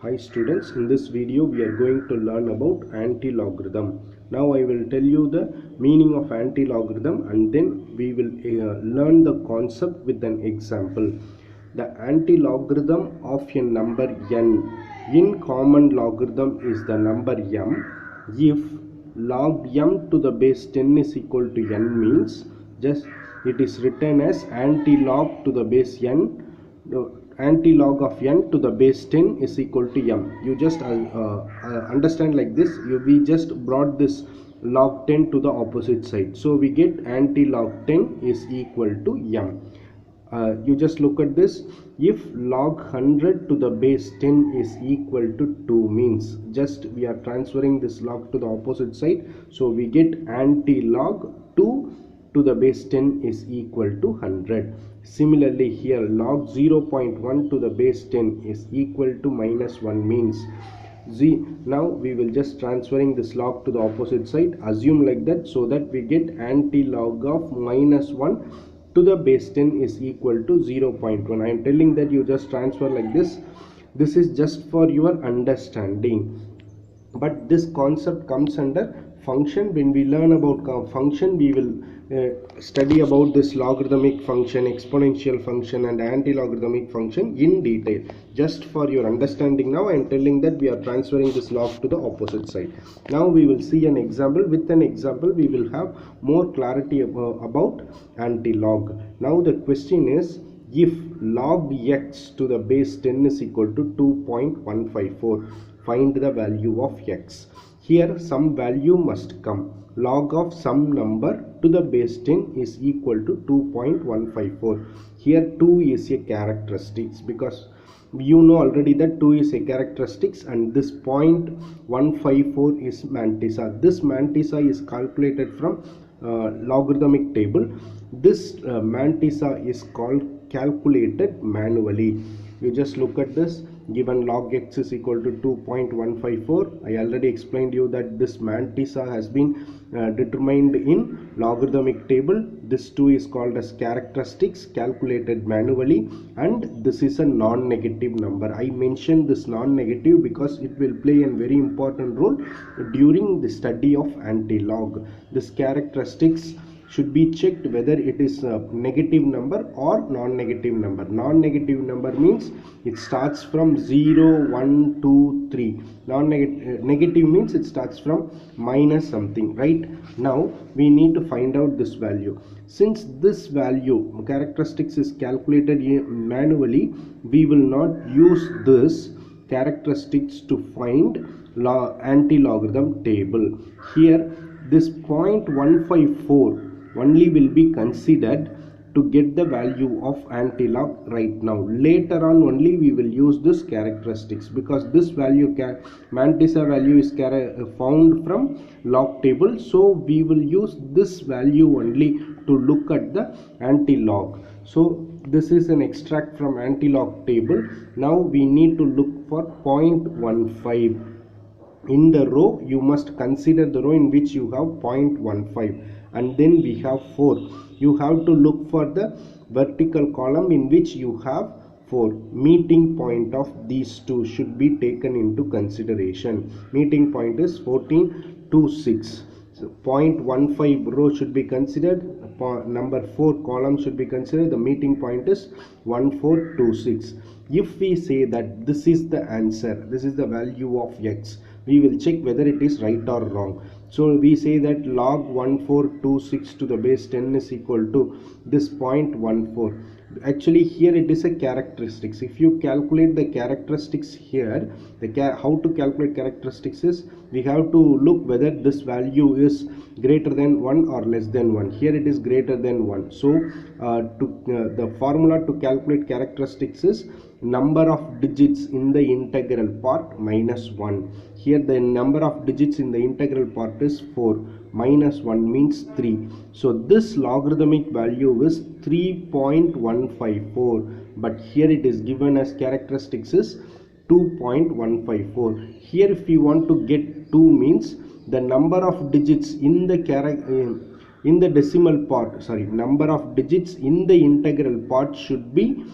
Hi students, in this video we are going to learn about anti-logarithm. Now I will tell you the meaning of anti-logarithm and then we will learn the concept with an example. The anti-logarithm of a number n in common logarithm is the number m if log m to the base 10 is equal to n means just it is written as anti-log to the base n. Anti-log of n to the base 10 is equal to m. You just understand like this. We just brought this log 10 to the opposite side, so we get anti-log 10 is equal to m. You just look at this. If log 100 to the base 10 is equal to 2 means just we are transferring this log to the opposite side, so we get anti-log 2 to the base 10 is equal to 100. Similarly here log 0.1 to the base 10 is equal to minus 1 means now we will just transferring this log to the opposite side, assume like that, so that we get anti-log of minus 1 to the base 10 is equal to 0.1. I am telling that you just transfer like this. This is just for your understanding, but this concept comes under function. When we learn about function, we will study about this logarithmic function, exponential function and anti-logarithmic function in detail. Just for your understanding, now I am telling that we are transferring this log to the opposite side. Now we will see an example. With an example we will have more clarity about anti-log. Now the question is, if log x to the base 10 is equal to 2.154, find the value of x. Here some value must come. Log of some number to the base 10 is equal to 2.154. Here 2 is a characteristics, because you know already that 2 is a characteristics and this 0.154 is mantissa. This mantissa is calculated from logarithmic table. This mantissa is calculated manually. You just look at this. Given log x is equal to 2.154, I already explained you that this mantissa has been determined in logarithmic table. This 2 is called as characteristics, calculated manually, and this is a non-negative number. I mentioned this non-negative because it will play a very important role during the study of anti-log. This characteristics should be checked whether it is a negative number or non-negative number. Non-negative number means it starts from 0, 1, 2, 3. Negative means it starts from minus something, right? Now we need to find out this value. Since this value characteristics is calculated manually, we will not use this characteristics to find anti-logarithm table. Here this 0.154 only will be considered to get the value of anti-log right now. Later on only we will use this characteristics, because this value mantissa value is found from log table, so we will use this value only to look at the anti-log. So this is an extract from anti-log table. Now we need to look for 0.15. In the row you must consider the row in which you have 0.15, and then we have 4. You have to look for the vertical column in which you have 4. Meeting point of these two should be taken into consideration. Meeting point is 14, 2, 6. So 0.15 row should be considered. Number 4 column should be considered. The meeting point is 1426. If we say that this is the answer, this is the value of x, we will check whether it is right or wrong. So we say that log 1426 to the base 10 is equal to this 0.14. Actually here it is a characteristics. If you calculate the characteristics here, how to calculate characteristics is we have to look whether this value is greater than 1 or less than 1. Here it is greater than 1. So the formula to calculate characteristics is number of digits in the integral part minus 1. Here the number of digits in the integral part is 4. Minus 1 means 3. So this logarithmic value is 3.154, but here it is given as characteristics is 2.154. Here if you want to get 2 means the number of digits in the decimal part, number of digits in the integral part should be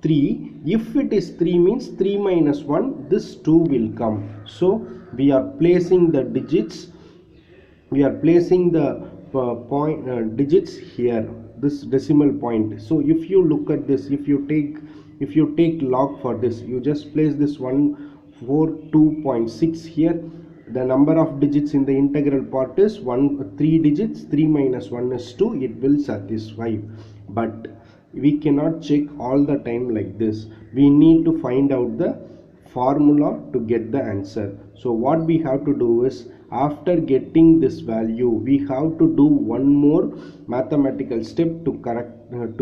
3. If it is 3 means 3 minus 1, this 2 will come. So we are placing the digits, we are placing the digits here, this decimal point. So if you look at this, if you take log for this, you just place this 142.6 here. The number of digits in the integral part is 3 digits. 3 minus 1 is 2. It will satisfy. But we cannot check all the time like this. We need to find out the formula to get the answer. So what we have to do is, after getting this value, we have to do one more mathematical step to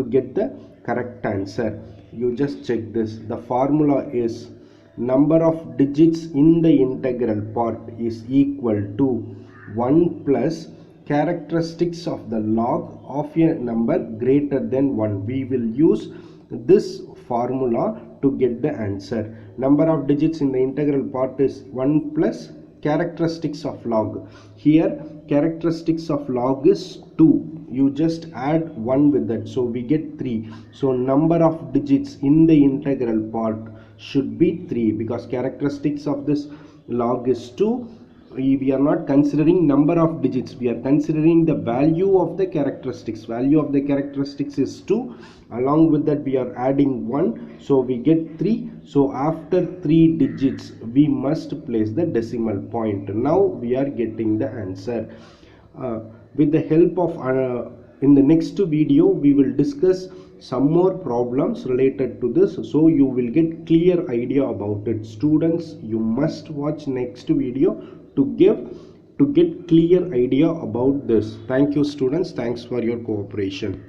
get the correct answer. You just check this. The formula is, number of digits in the integral part is equal to 1 plus characteristics of the log of a number greater than 1. We will use this formula to get the answer. Number of digits in the integral part is 1 plus characteristics of log. Here characteristics of log is 2. You just add 1 with that, so we get 3. So number of digits in the integral part should be 3, because characteristics of this log is 2. We are not considering number of digits, we are considering the value of the characteristics. Value of the characteristics is 2. Along with that we are adding 1, so we get 3. So after 3 digits we must place the decimal point. Now we are getting the answer. With the help of in the next video we will discuss some more problems related to this, so you will get clear idea about it. Students, you must watch next video to get clear idea about this. Thank you students, thanks for your cooperation.